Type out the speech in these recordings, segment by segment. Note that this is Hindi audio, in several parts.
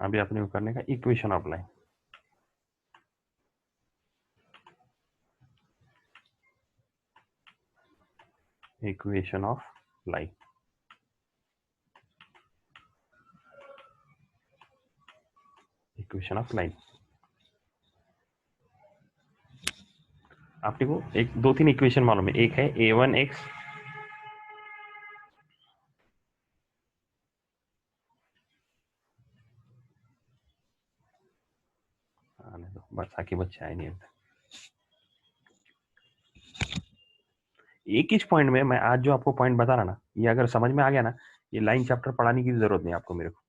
अभी अपने को करने का equation of line. Equation of line, equation of line. आपने को एक 2-3 इक्वेशन मालूम है। एक है a1x, आने दो बस, आके बच्चे आए नहीं अभी तक। एक ही पॉइंट में मैं आज जो आपको पॉइंट बता रहा ना, ये अगर समझ में आ गया ना, ये लाइन चैप्टर पढ़ाने की जरूरत नहीं आपको मेरे को,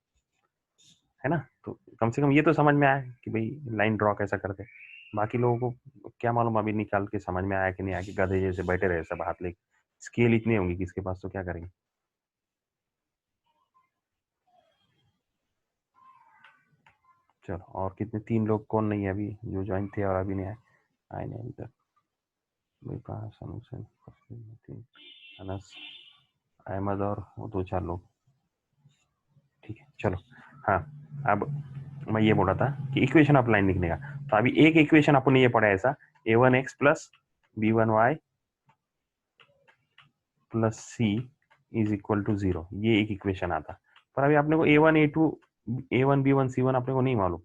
है ना। तो कम से कम ये तो समझ में आया कि भाई लाइन ड्रॉ कैसा करते हैं। बाकी लोगों को क्या मालूम अभी निकाल के समझ में आया कि नहीं आया, कि गधे जैसे बैठे रहे सब हाथ लेके। स्केल इतनी होंगी किसके पास, तो क्या करेंगे। चलो, और कितने 3 लोग कौन नहीं है अभी जो ज्वाइन थे और अभी नहीं आए, आए नहीं अभी तक। विकास, अनुसन, अनस, अहमद और वो 2-4 लोग। ठीक है चलो। हाँ, अब मैं ये बोला था कि इक्वेशन ऑफ लाइन लिखने का। तो अभी एक इक्वेशन अपन ने ये पढ़ा है ऐसा, a1x plus b1y plus C is equal to 0, ये एक इक्वेशन आता। पर अभी आपने को a1 a2 a1 b1 c1 अपने को नहीं मालूम,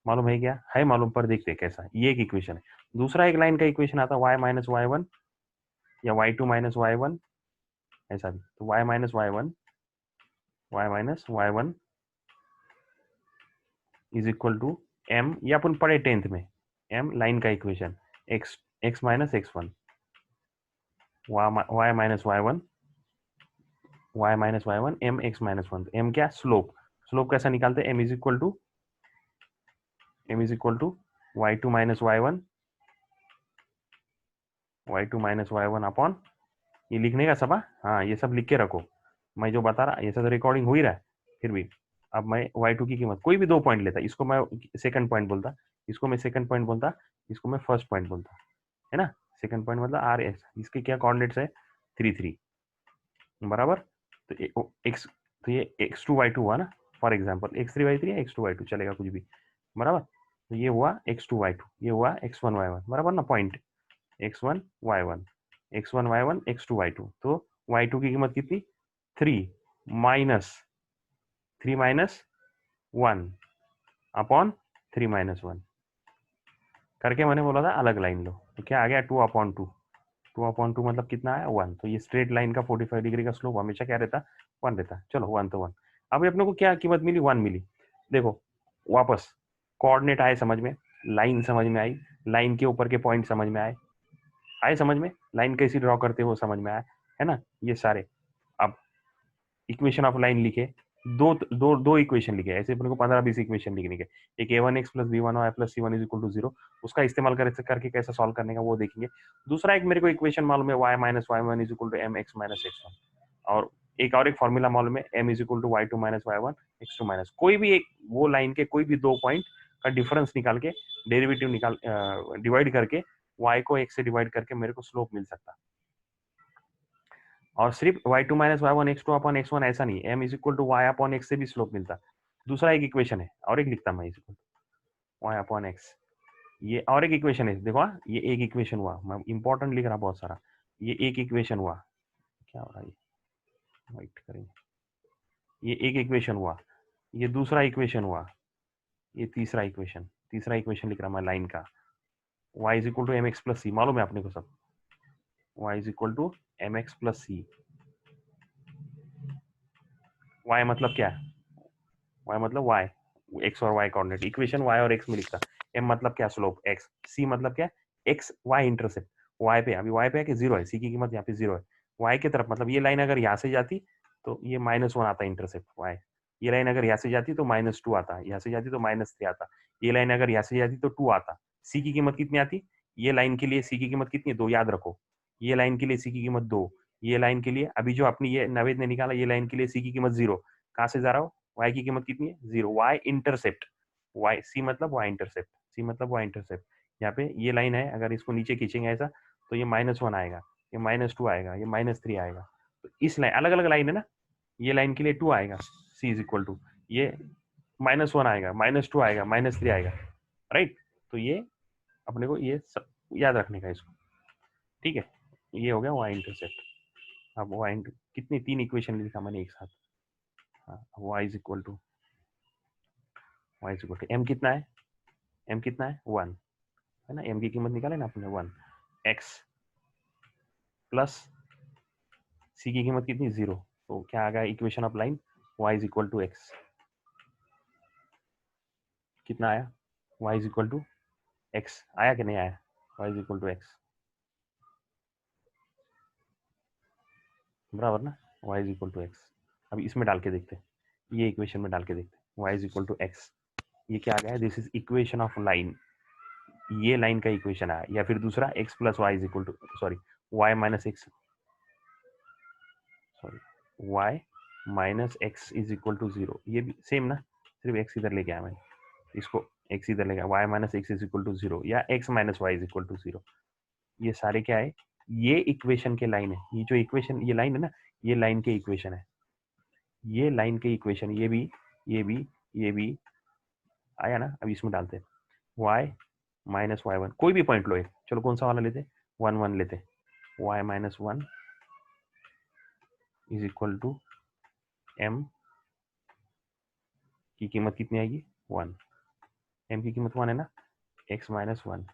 मालूम है क्या है, मालूम, पर देखते हैं कैसा। ये एक इक्वेशन है। दूसरा एक लाइन का इक्वेशन आता y माइनस वाई वन या y2 माइनस वाई वन, ऐसा भी। तो y minus Y one is equal to m, ये अपन पढ़े 10th में, m लाइन का equation, x minus X one, y minus Y one m x minus one. m क्या, स्लोप। स्लोप कैसा निकालते हैं, m is equal to y2 minus Y one upon, ये लिखने का सब। हाँ, ये सब लिख के रखो, मैं जो बता रहा ये सब रिकॉर्डिंग हो ही रहा है फिर भी। अब मैं y2 की कीमत कोई भी 2 पॉइंट लेता, इसको मैं सेकंड पॉइंट बोलता, इसको मैं सेकंड पॉइंट बोलता, इसको मैं फर्स्ट पॉइंट बोलता, है ना। सेकंड पॉइंट मतलब आर एस, इसके क्या कोऑर्डिनेट्स है, 3 3 बराबर। तो एक्स, तो ये x2 y2 हुआ ना, फॉर एग्जाम्पल x3 y3 या x2 y2 चलेगा कुछ भी, बराबर। तो ये हुआ x2 y2, ये हुआ x1 y1, बराबर ना, point x1 y1 x1 y1 x2 y2। तो y2 की कीमत कितनी, 3 माइनस 1 अपॉन 3 - 1 करके मैंने बोला था अलग लाइन लो, तो क्या आ गया, 2/2। 2/2 मतलब कितना है, 1। तो ये स्ट्रेट लाइन का 45 डिग्री का स्लोप हमेशा क्या रहता, 1 रहता। चलो 1 तो 1। अभी अपने को क्या कीमत मिली, 1 मिली। देखो वापस कोऑर्डिनेट आए समझ में, लाइन समझ में आई, लाइन के ऊपर के पॉइंट समझ में आए, आए समझ में, लाइन कैसी ड्रॉ करते हो समझ में आया, है ना, ये सारे। अब इक्वेशन ऑफ लाइन लिखे, दो इक्वेशन लिखे, ऐसे अपने को 15-20 इक्वेशन लिखने के। एक a1x plus b1y plus c1 is equal to 0, उसका इस्तेमाल करके कैसे सॉल्व करने का वो देखेंगे। दूसरा एक मेरे को इक्वेशन मालूम है, y minus Y one is equal to M x minus X one, और एक फॉर्मूला मालूम है, m is equal to Y two minus Y one X two minus, कोई भी एक वो लाइन के कोई भी 2 पॉइंट का डिफरेंस निकाल के, डेरिवेटिव निकाल, डिवाइड करके, y को x से डिवाइड करके मेरे को स्लोप मिल सकता। और सिर्फ y2 minus Y one X two upon X one ऐसा नहीं, m is equal to Y upon X से भी स्लोप मिलता। दूसरा एक इक्वेशन है, और एक लिखता मैं, is equal to Y upon X, ये और एक इक्वेशन है। देखो ये एक इक्वेशन हुआ, मैं इंपॉर्टेंट लिख रहा बहुत सारा, ये एक इक्वेशन हुआ, क्या हो रहा है, वाइट करेंगे, ये एक इक्वेशन हुआ, ये दूसरा इक्वेशन हुआ, ये तीसरा इक्वेशन लिख रहा मैं लाइन का, y is equal to M X plus C, मालूम है अपने को सब, y is equal to M X plus C. y मतलब क्या है, y मतलब y, x और y कोऑर्डिनेट, इक्वेशन y और x में लिखता। m मतलब क्या, स्लोप x, c मतलब क्या, x y इंटरसेप्ट, y पे, अभी y पे है कि 0 है, c की कीमत यहाँ पे 0 है, y की तरफ, मतलब ये लाइन अगर यहाँ से जाती तो ये -1 आता इंटरसेप्ट y, ये लाइन अगर यहाँ से जाती तो -2 आता, यहाँ से जाती तो -3 आता, ये लाइन अगर यहाँ से जाती तो 2 आता। c की कीमत कितनी आती, ये लाइन के लिए c की कीमत कितनी है, 2, याद रखो, ये लाइन के लिए c की कीमत 2, ये लाइन के लिए अभी जो अपनी ये नवेद ने निकाला, ये लाइन के लिए c की कीमत 0, कहाँ से जा रहा हो, y की कीमत कितनी है, 0, y इंटरसेप्ट, y c मतलब y इंटरसेप्ट, c मतलब y इंटरसेप्ट। यहाँ पे ये लाइन है, अगर इसको नीचे खींचेंगे ऐसा, तो ये -1 आएगा, ये -2 आएगा, ये -3 आएगा। तो इस लाइन, अलग अलग लाइन है ना, ये लाइन के लिए 2 आएगा, c इज इक्वल टू ये -1 आएगा, -2 आएगा, -3 आएगा, राइट। तो ये अपने को ये सब याद रखने का इसको, ठीक है। ये हो गया वाई इंटरसेप्ट। अब वाई कितनी 3 इक्वेशन लिखा मैंने एक साथ। हाँ, Y is equal to M कितना है, एम कितना है 1 है ना, एम की कीमत निकाले ना आपने 1, एक्स प्लस सी की कीमत कितनी 0, तो क्या आ गया equation of line y is equal to x. कितना आया y is equal to x, आया कि नहीं आया, y is equal to x, बराबर ना, y is equal to x. अभी इसमें डाल के देखते हैं, ये इक्वेशन में डाल के देखते हैं, y is equal to x. ये क्या आ गया है, this is equation of line, ये लाइन का इक्वेशन आया। या फिर दूसरा x plus y is equal to sorry y minus x sorry y minus x is equal to 0, ये भी सेम ना, सिर्फ x इधर लेके आया मैंने, इसको x इधर लेके y minus x is equal to 0 या x minus y is equal to 0। ये सारे क्या है, ये इक्वेशन के लाइन है, ये जो इक्वेशन ये लाइन है ना, ये लाइन के इक्वेशन है, ये लाइन के इक्वेशन, ये भी ये भी ये भी आया ना। अब इसमें डालते हैं y माइनस वाई 1, कोई भी पॉइंट लो एक, चलो कौन सा वाला लेते, 1 1 लेते, y minus 1 is equal to m की कीमत कितनी आएगी 1, m की कीमत 1 है ना, x माइनस 1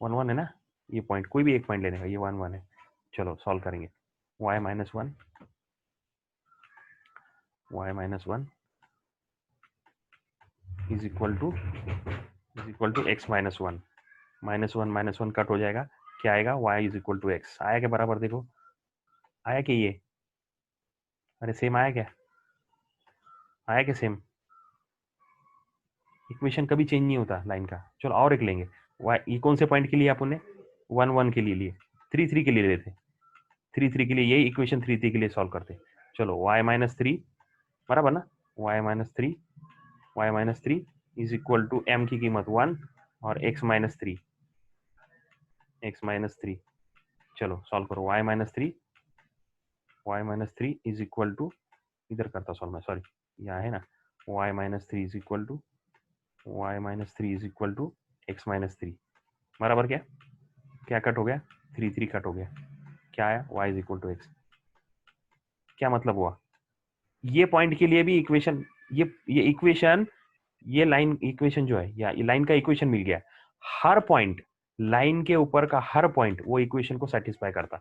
1 1 है ना, ये पॉइंट कोई भी एक पॉइंट लेने का, ये 1 1 है। चलो सॉल्व करेंगे, y minus 1 is equal to x minus 1, minus one cut हो जाएगा, क्या आएगा y is equal to x. आया क्या बराबर, देखो आया क्या, ये अरे सेम आया क्या, आया क्या सेम, इक्वेशन कभी चेंज नहीं होता लाइन का। चलो और एक लेंगे, y ये कौन से पॉइंट के लिए आपने 1 1 के लिए लिए, 3 3 के लिए लेते, 3 3 के लिए, यही इक्वेशन 3 3 के लिए सॉल्व करते। चलो y माइनस 3 बराबर ना, y minus three is equal to m की कीमत 1 और x माइनस थ्री। चलो सॉल्व करो, y minus three is equal to, इधर करता सॉल्व मैं, सॉरी यहाँ है ना, y minus three is equal to x minus three, बराबर क्या क्या कट हो गया, 3 3 कट हो गया, क्या आया y is equal to x. क्या मतलब हुआ, ये पॉइंट के लिए भी इक्वेशन, ये इक्वेशन, ये लाइन इक्वेशन जो है, या लाइन का इक्वेशन मिल गया, हर पॉइंट लाइन के ऊपर का हर पॉइंट वो इक्वेशन को सेटिस्फाई करता।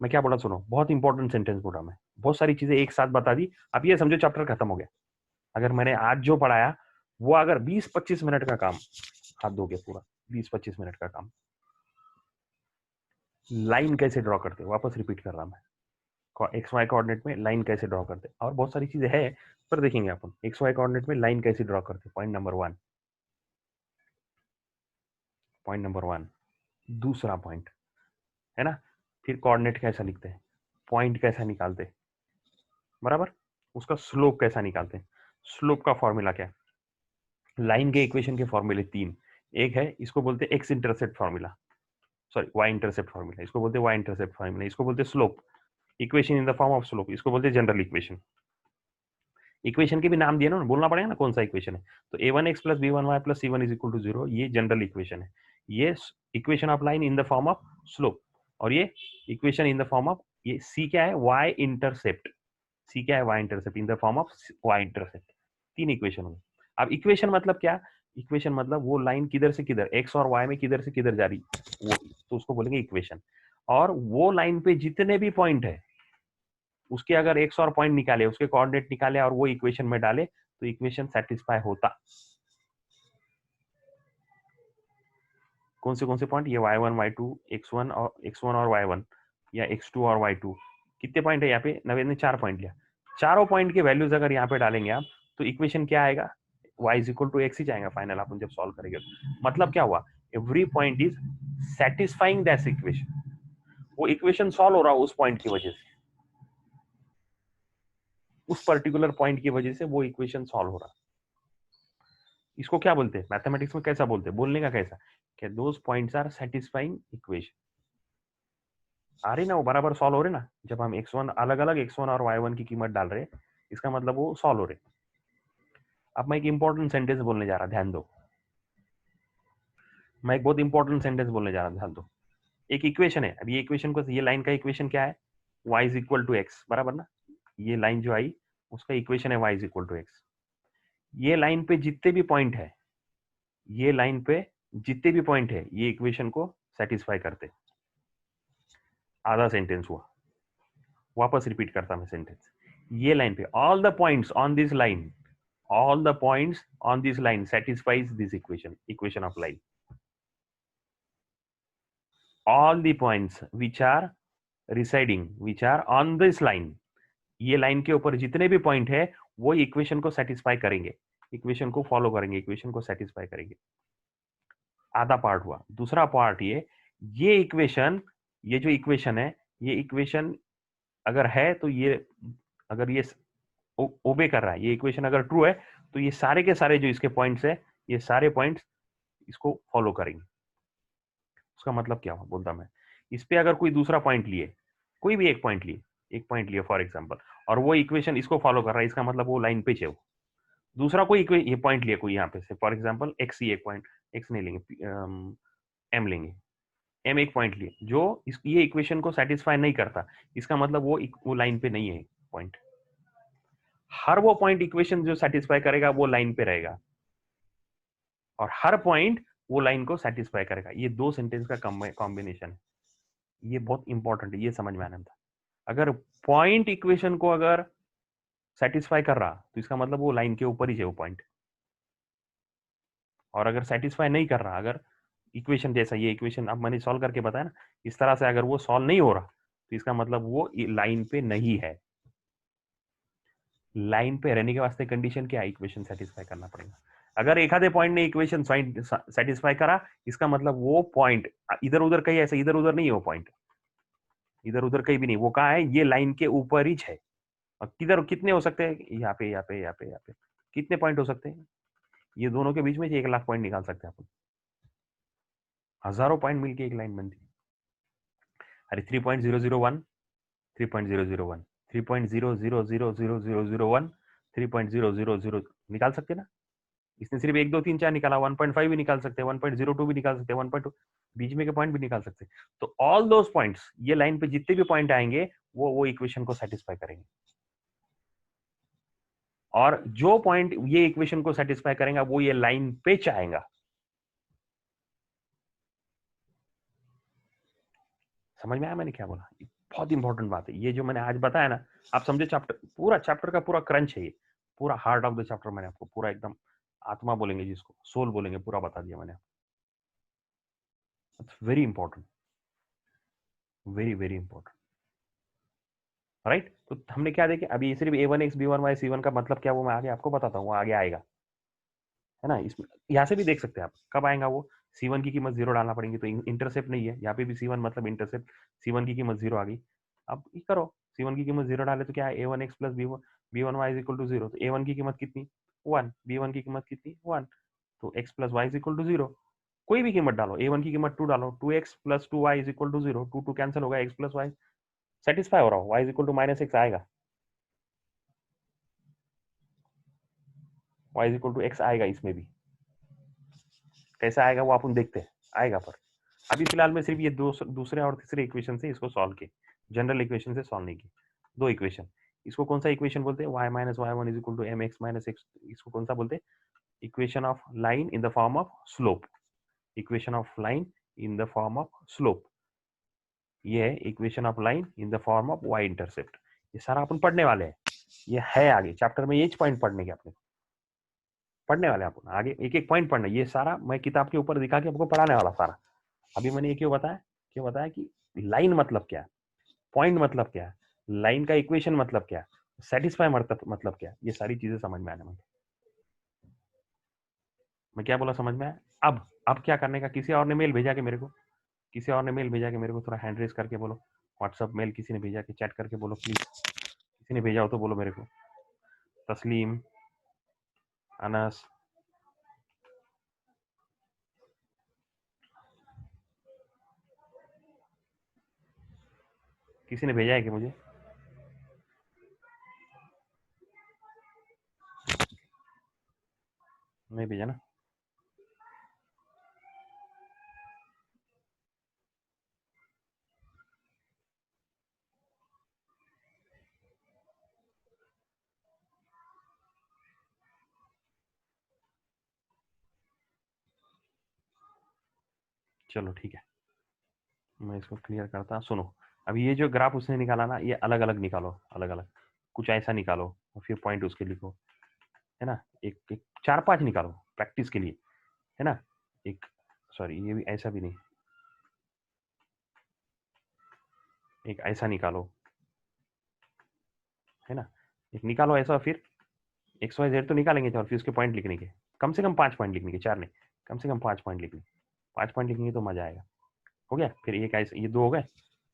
मैं क्या बोला सुनो, बहुत इंपॉर्टेंट सेंटेंस बोला मैं, बहुत सारी चीजें एक साथ बता दी। अब ये समझो चैप्टर खत्म हो गया, अगर मैंने आज जो पढ़ाया वो अगर 20-25 मिनट का काम, हाथ धो के पूरा 20-25 मिनट का काम, लाइन कैसे ड्रॉ करते, वापस रिपीट कर रहा मैं, एक्स वाई कोऑर्डिनेट में लाइन कैसे ड्रॉ करते, और बहुत सारी चीजें है पर देखेंगे अपन, एक्स वाई कोऑर्डिनेट में लाइन कैसे ड्रॉ करते, पॉइंट नंबर 1। दूसरा पॉइंट है ना, फिर कोऑर्डिनेट कैसा लिखते हैं, पॉइंट कैसा निकालते हैं, बराबर, उसका स्लोप कैसा निकालते हैं, स्लोप का फॉर्मूला क्या है, लाइन के इक्वेशन के फॉर्मूले 3, एक है इसको बोलते हैं x intercept formula, sorry y intercept formula, इसको बोलते हैं वाई इंटरसेप्ट फॉर्मूला, इसको बोलते हैं slope equation in the form of slope, इसको बोलते हैं जनरल इक्वेशन। इक्वेशन के भी नाम दिए ना, बोलना पड़ेगा ना कौन सा इक्वेशन है, तो a1x plus b1y plus c1 is equal to 0, ये जनरल इक्वेशन है, ये equation of line in the form of slope, और ये equation in the form of, ये c क्या है, y इंटरसेप्ट, c क्या है, y intercept in the form of y intercept, 3 equation हो गए। अब इक्वेशन मतलब क्या, इक्वेशन मतलब वो लाइन किधर से किधर, x और y में किधर से किधर जा रही, वो तो उसको बोलेंगे इक्वेशन। और वो लाइन पे जितने भी पॉइंट है उसके अगर एक्स और पॉइंट निकाले, उसके कोऑर्डिनेट निकाले और वो इक्वेशन में डाले तो इक्वेशन सेटिस्फाई होता। कौन से पॉइंट, ये y1 y2 x1 और y1 या x2 और y2, कितने पॉइंट है यहाँ पे, नवेद ने 4 पॉइंट लिया, चारों पॉइंट के वैल्यूज अगर यहाँ पे डालेंगे आप तो इक्वेशन क्या आएगा, y is equal to X ही जाएगा फाइनल, अपन जब सॉल्व करेंगे। मतलब क्या हुआ, every point is satisfying that equation, वो इक्वेशन सॉल्व हो रहा है उस पॉइंट की वजह से, उस पर्टिकुलर पॉइंट की वजह से वो इक्वेशन सॉल्व हो रहा है। इसको क्या बोलते हैं मैथमेटिक्स में, कैसा बोलते हैं, बोलने का कैसा, कि those points are satisfying equation, आ रही ना वो बराबर सॉल्व हो रहे ना, जब हम x1 अलग अलग x1 और y1 की कीमत डाल रहे इसका मतलब वो सॉल्व हो रहे। अब मैं एक इंपॉर्टेंट सेंटेंस बोलने जा रहा, ध्यान दो। मैं एक बहुत इंपॉर्टेंट सेंटेंस बोलने जा रहा, ध्यान दो। एक इक्वेशन है, अब ये इक्वेशन को, ये लाइन का इक्वेशन क्या है, y is equal to x, बराबर ना। ये लाइन जो आई उसका इक्वेशन है y is equal to x. ये लाइन पे जितने भी पॉइंट है, ये लाइन पे जितने भी पॉइंट है, ये इक्वेशन को सेटिस्फाई करते। आधा सेंटेंस हुआ, वापस रिपीट करता मैं सेंटेंस। ये लाइन पे all the points on this line, all the points on this line satisfies this equation of line. All the points which are residing, which are on this line, ये लाइन के ऊपर जितने भी पॉइंट है वो इक्वेशन को सेटिस्फाई करेंगे, इक्वेशन को फॉलो करेंगे, इक्वेशन को सेटिस्फाई करेंगे। आधा पार्ट हुआ। दूसरा पार्ट ये इक्वेशन, ये जो इक्वेशन है, ये इक्वेशन अगर है तो ये, अगर ये ओबे कर रहा है, ये इक्वेशन अगर ट्रू है तो ये सारे के सारे जो इसके पॉइंट्स है, ये सारे पॉइंट्स इसको फॉलो करेंगे। उसका मतलब क्या हुआ, बोलता मैं, इस पे अगर कोई दूसरा पॉइंट लिए, कोई भी एक पॉइंट लिए, एक पॉइंट लिए फॉर एग्जांपल, और वो इक्वेशन इसको फॉलो कर रहा है, इसका मतलब वो लाइन पे है वो। दूसरा कोई ये पॉइंट लिए कोई यहाँ पे से, फॉर एग्जांपल एक्स ही एक पॉइंट, एक्स नहीं लेंगे, एम लेंगे, एम एक पॉइंट लिए जो ये इक्वेशन को सेटिस्फाई नहीं करता, इसका मतलब वो लाइन पे नहीं है पॉइंट। हर वो पॉइंट इक्वेशन जो सेटिस्फाई करेगा वो लाइन पे रहेगा, और हर पॉइंट वो लाइन को सेटिस्फाई करेगा। ये दो सेंटेंस का कॉम्बिनेशन है, ये बहुत इंपॉर्टेंट है, ये समझ में आना था। अगर पॉइंट इक्वेशन को अगर सेटिस्फाई कर रहा तो इसका मतलब वो लाइन के ऊपर ही है वो पॉइंट, और अगर सेटिस्फाई नहीं कर रहा, अगर इक्वेशन जैसा ये इक्वेशन अब मैंने सॉल्व करके बताया ना, इस तरह से अगर वो सॉल्व नहीं हो रहा तो इसका मतलब वो लाइन पे नहीं है। लाइन पे रहने के वास्ते कंडीशन क्या है, इक्वेशन सेटिस्फाई करना पड़ेगा। अगर एक आधे पॉइंट ने इक्वेशन सेटिस्फाई करा, इसका मतलब वो पॉइंट इधर उधर कहीं, ऐसा इधर उधर नहीं है वो पॉइंट, इधर उधर कहीं भी नहीं, वो कहाँ है, ये लाइन के ऊपर ही है। और किधर कितने हो सकते हैं, यहाँ पे यहाँ पे यहाँ पे यहाँ पे कितने पॉइंट हो सकते हैं, ये दोनों के बीच में 1,00,000 पॉइंट निकाल सकते हैं अपन, हजारों पॉइंट मिलके एक लाइन बनती है। अरे 3.001, 3.001, 3.0000001, 3.000 निकाल सकते ना। इसने सिर्फ 1 2 3 4 निकाला, 1.5 भी निकाल सकते हैं, 1.02 भी निकाल सकते हैं, 1.2 बीच में के पॉइंट भी निकाल सकते हैं। तो ऑल दोस पॉइंट्स, ये लाइन पे जितने भी पॉइंट आएंगे वो इक्वेशन को सेटिस्फाई करेंगे, और जो पॉइंट ये इक्वेशन को सेटिस्फाई करेगा वो ये लाइन पे चाहेगा। समझ में आया मैंने क्या बोला, बहुत इंपॉर्टेंट बात है ये जो मैंने आज बताया ना। आप समझे, चैप्टर पूरा, चैप्टर का पूरा क्रंच है ये, पूरा हार्ट ऑफ द चैप्टर मैंने आपको पूरा एकदम आत्मा बोलेंगे जिसको, सोल बोलेंगे, पूरा बता दिया मैंने। It's very important, very very important, right. तो हमने क्या देखे अभी, सिर्फ a1x b1y c1 का मतलब क्या वो मैं आगे आपको बताता हूँ, वो आगे आएगा, है ना। इसमें यहाँ से भी देख सकते हैं आप, कब आएगा वो, C1 की कीमत 0 डालना पड़ेगी, तो इंटरसेप्ट नहीं है यहाँ पे भी, C1 मतलब इंटरसेप्ट, C1 की कीमत 0 आ गई। अब ये करो, C1 की कीमत 0 डाले तो क्या है, a1x plus b1y is equal to 0, तो a1 की कीमत कितनी 1, b1 की कीमत कितनी 1, तो x plus y is equal to 0। कोई भी कीमत डालो, a1 की कीमत 2 डालो, 2x plus 2y is equal to 0, 2 2 cancel होगा, x प्लस वाई सेटिस्फाई हो रहा हो, y is equal to -x आएगा, y is equal to x आएगा, इसमें भी कैसा आएगा वो अपन देखते हैं, आएगा। पर अभी फिलहाल में सिर्फ ये दूसरे और तीसरे इक्वेशन से इसको सॉल्व किए, जनरल इक्वेशन से सॉल्व नहीं की। दो इक्वेशन, इसको कौन सा इक्वेशन बोलते हैं, y minus Y one is equal to M x minus x, इसको कौन सा बोलते हैं, equation of line in the form of slope, equation of line in the form of slope, ये है equation of line in the form of y intercept. ये सारा अपन पढ़ने वाले हैं, ये है आगे चैप्टर में, ये पॉइंट पढ़ने के अपने पढ़ने वाले अपन आगे, एक एक पॉइंट पढ़ना, ये सारा मैं किताब के ऊपर दिखा के आपको पढ़ाने वाला सारा। अभी मैंने ये क्यों बताया कि लाइन मतलब क्या है, पॉइंट मतलब क्या है, लाइन का इक्वेशन मतलब क्या है, सेटिस्फाई मतलब क्या है, ये सारी चीजें समझ में आने में। मैं क्या बोला समझ में आया। अब क्या करने का, किसी और ने मेल भेजा के मेरे को, किसी और ने मेल भेजा के मेरे को, थोड़ा हैंड रेस करके बोलो, व्हाट्सअप मेल किसी ने भेजा के, चैट करके बोलो प्लीज, किसी ने भेजा हो तो बोलो मेरे को, तस्लीम, अनस, किसी ने भेजा है कि मुझे, नहीं भेजा ना? चलो ठीक है, मैं इसको क्लियर करता। सुनो, अभी ये जो ग्राफ उसने निकाला ना, ये अलग अलग निकालो, अलग अलग कुछ ऐसा निकालो और फिर पॉइंट उसके लिखो, है ना? एक, एक 4-5 निकालो प्रैक्टिस के लिए, है ना? एक, सॉरी ये भी ऐसा भी नहीं, एक ऐसा निकालो, है ना? एक निकालो ऐसा, फिर XYZ तो निकालेंगे और फिर उसके पॉइंट लिखने के, कम से कम 5 पॉइंट लिखने के, 4 नहीं, कम से कम 5 पॉइंट लिखने, 5 पॉइंट लिखेंगे तो मजा आएगा। हो गया? फिर एक ऐसा, ये 2 हो गए,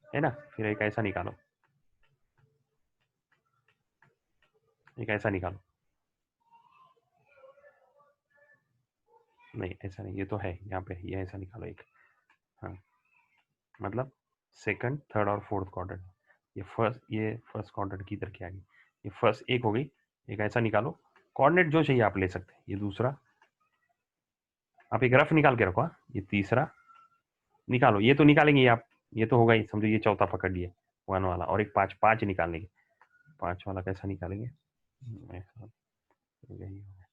है ना? फिर एक ऐसा निकालो, एक ऐसा निकालो, नहीं ऐसा नहीं, ये तो है यहाँ पे, ये ऐसा निकालो एक, हाँ, मतलब सेकंड, थर्ड और फोर्थ क्वाड्रेंट, ये फर्स्ट क्वाड्रेंट की इधर की आ गई, ये फर्स्ट एक हो गई, एक ऐसा निकालो, कोऑर्डिनेट जो चाहिए आप ले सकते हैं। ये दूसरा, आप एक रफ निकाल के रखो, हाँ? ये तीसरा निकालो, ये तो निकालेंगे आप, ये तो होगा ही, समझो ये चौथा पकड़ लिए 1 वाला, और एक 5, 5 निकालने के, 5 वाला कैसा निकालेंगे? ऐसा, यही होगा,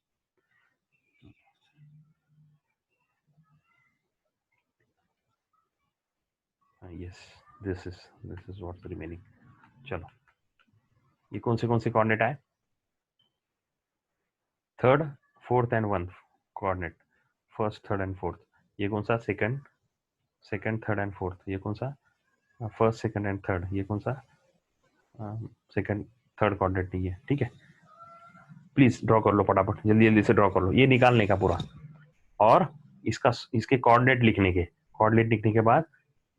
yes, this is what's remaining. चलो, ये कौन से कोऑर्डिनेट आए? Third, fourth and one coordinate, first, third and fourth. ये कौन सा? Second, third and fourth. ये कौन सा? First, second and third. ये कौन सा? सेकंड, थर्ड कोऑर्डिनेट नहीं है, ठीक है? प्लीज ड्रॉ कर लो फटाफट, जल्दी जल्दी से ड्रॉ कर लो, ये निकालने का पूरा, और इसका, इसके कोऑर्डिनेट लिखने के, कोऑर्डिनेट लिखने के बाद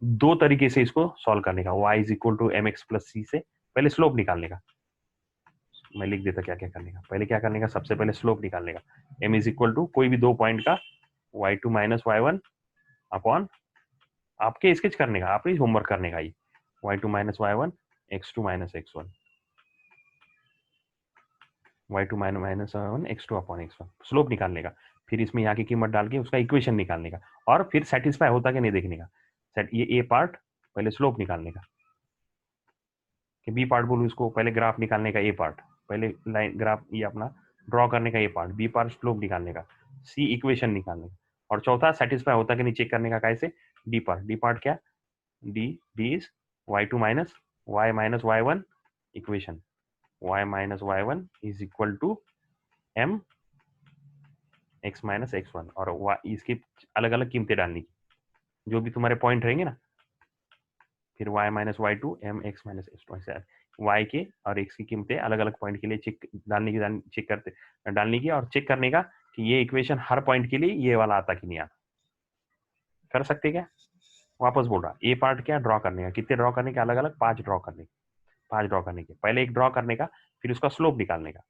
2 तरीके से इसको सॉल्व करने का। y is equal to mx plus c से पहले स्लोप निकालने का, मैं लिख देता क्या क्या करने का। पहले क्या करने का? सबसे पहले स्लोप निकालने का, m इज इक्वल टू कोई भी 2 पॉइंट का y2 माइनस y1 अपॉन, आपके स्केच करने का, आपने होमवर्क करने का, ये y2 minus y1 x2 minus x1, y2 minus y1 x2 upon x1, slope निकालने का। फिर इसमें यहाँ की कीमत डाल के उसका इक्वेशन निकालने का, और फिर सेटिस्फाई होता कि नहीं देखने का। सेट, ये ए पार्ट पहले स्लोप निकालने का, कि बी पार्ट बोलूँ इसको, पहले ग्राफ निकालने का ए पार्ट, पहले लाइन ग्राफ ये अपना ड्रॉ करने का ए पार्ट, बी पार्ट स्लोप निकालने का, सी इक्वेशन निकालने का, और चौथा सेटिस्फाई होता कि नहीं चेक करने का। कैसे? डी पार्ट क्या? D is y2 minus y1 equation, y minus y1 is equal to m x minus x1, और इसकी अलग अलग कीमतें डालनी की, जो भी तुम्हारे पॉइंट रहेंगे ना, फिर y minus y2 m x minus x2, ऐसे y के और x की कीमतें अलग अलग पॉइंट के लिए चेक डालने की, चेक करते डालने की, और चेक करने का कि ये इक्वेशन हर पॉइंट के लिए ये वाला आता कि नहीं आता। कर सकते क्या? वापस बोल रहा, ए पार्ट क्या ड्रॉ करने का, कितने ड्रॉ करने के? अलग अलग 5 ड्रॉ करने के, 5 ड्रॉ करने के, पहले एक ड्रॉ करने का, फिर उसका स्लोप निकालने का,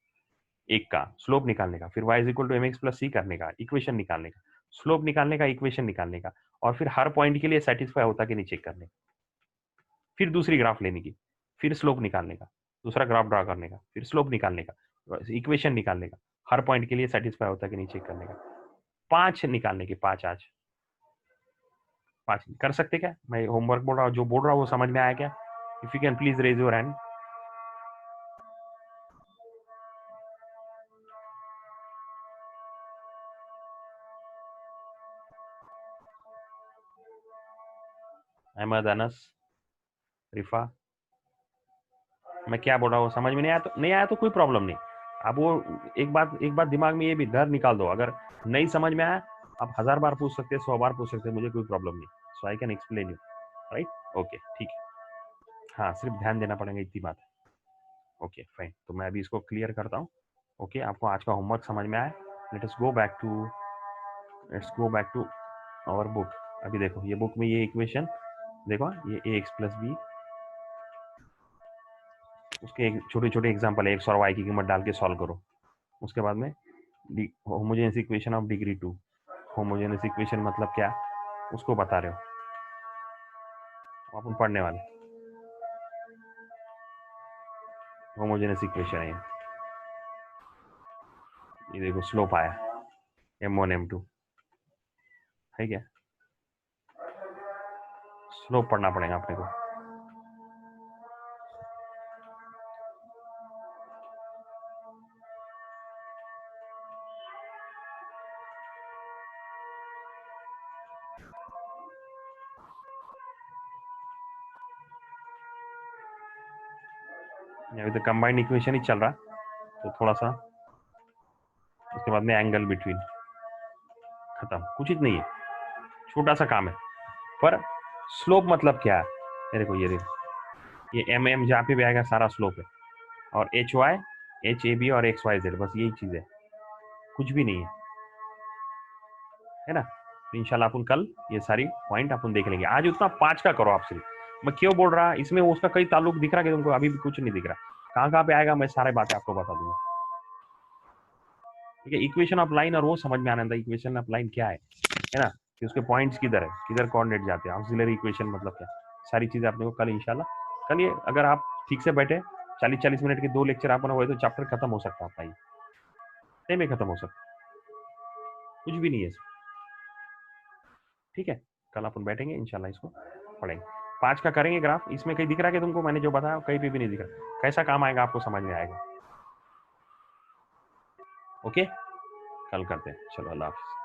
एक का स्लोप निकालने का, फिर y is equal to M X plus C करने का, इक्वेशन निकालने का, स्लोप निकालने का, इक्वेशन निकालने का, और फिर हर पॉइंट के लिए सेटिस्फाई होता कि नहीं चेक करने का। फिर दूसरी ग्राफ लेने की, फिर स्लोप निकालने का, दूसरा ग्राफ ड्रा करने का, फिर स्लोप निकालने का, इक्वेशन निकालने का, हर पॉइंट के लिए सेटिस्फाई होता कि नहीं चेक करने का। 5 निकालने के, 5 आज 5 कर सकते क्या? मैं होमवर्क बोल रहा हूँ, जो बोल रहा हूँ वो समझ में आया क्या? If you can please raise your hand. Ahmad, Anas, Rifa, मैं क्या बोल रहा हूँ समझ में नहीं आया तो, नहीं आया तो कोई प्रॉब्लम नहीं। अब वो एक बात दिमाग में ये भी डर निकाल दो, अगर नहीं समझ में आया आप 1000 बार पूछ सकते हैं, 100 बार पूछ सकते हैं, मुझे कोई प्रॉब्लम नहीं। So I can explain you, right? Okay, ठीक है। हाँ, सिर्फ ध्यान देना पड़ेगा, इतनी बात है। ओके फाइन, तो मैं अभी इसको क्लियर करता हूँ। ओके, आपको आज का होमवर्क समझ में आया? Let's go back to our book. अभी देखो, ये बुक में ये इक्वेशन देखो, ये ए एक्स प्लस बी, उसके छोटे छोटे एग्जाम्पल है, एक्स और वाई की कीमत डाल के सॉल्व करो। उसके बाद में homogeneous equation of degree 2, homogeneous equation मतलब क्या, उसको बता रहे हो अपन पढ़ने वाले। होमोजेनियस इक्वेशन है ये देखो, स्लोप आया, m1 m2 है क्या? स्लोप पढ़ना पड़ेगा अपने को। अभी तो कंबाइंड इक्वेशन ही चल रहा, तो थोड़ा सा उसके बाद में एंगल बिटवीन, खत्म, कुछ ही नहीं है, छोटा सा काम है। पर स्लोप मतलब क्या है? ये देखो, ये एम एम जहाँ पे भी आएगा सारा स्लोप है, और H Y, H A B और एक्स वाई जेड, बस यही चीज़ है, कुछ भी नहीं है ना? तो इंशाल्लाह अपन कल ये सारी पॉइंट अपन देख लेंगे। आज उतना 5 का करो आप सिर्फ। मैं क्यों बोल रहा, इसमें उसका कई ताल्लुक दिख रहा है कि तुमको? अभी भी कुछ नहीं दिख रहा, कहाँ कहाँ पे आएगा मैं सारे बातें आपको बता दूंगा। ठीक है, इक्वेशन ऑफ लाइन और वो समझ में आना था, इक्वेशन ऑफ लाइन क्या है ना, कि उसके पॉइंट्स किधर है, किधर कोऑर्डिनेट जाते हैं, ऑक्सिलरी इक्वेशन मतलब क्या, सारी चीजें आपने को कल इंशाल्लाह। कल ये अगर आप ठीक से बैठे 40-40 मिनट के 2 लेक्चर आपने हुए तो चैप्टर खत्म हो सकता है आपका, ये सही में खत्म हो सकता, कुछ भी नहीं है इसमें। ठीक है, कल अपन बैठेंगे इंशाल्लाह, इसको पढ़ेंगे, 5 का करेंगे ग्राफ। इसमें कहीं दिख रहा है कि तुमको मैंने जो बताया कहीं पे भी नहीं दिख रहा, कैसा काम आएगा आपको समझ में आएगा। ओके, कल करते हैं, चलो अल्लाह हाफिज़।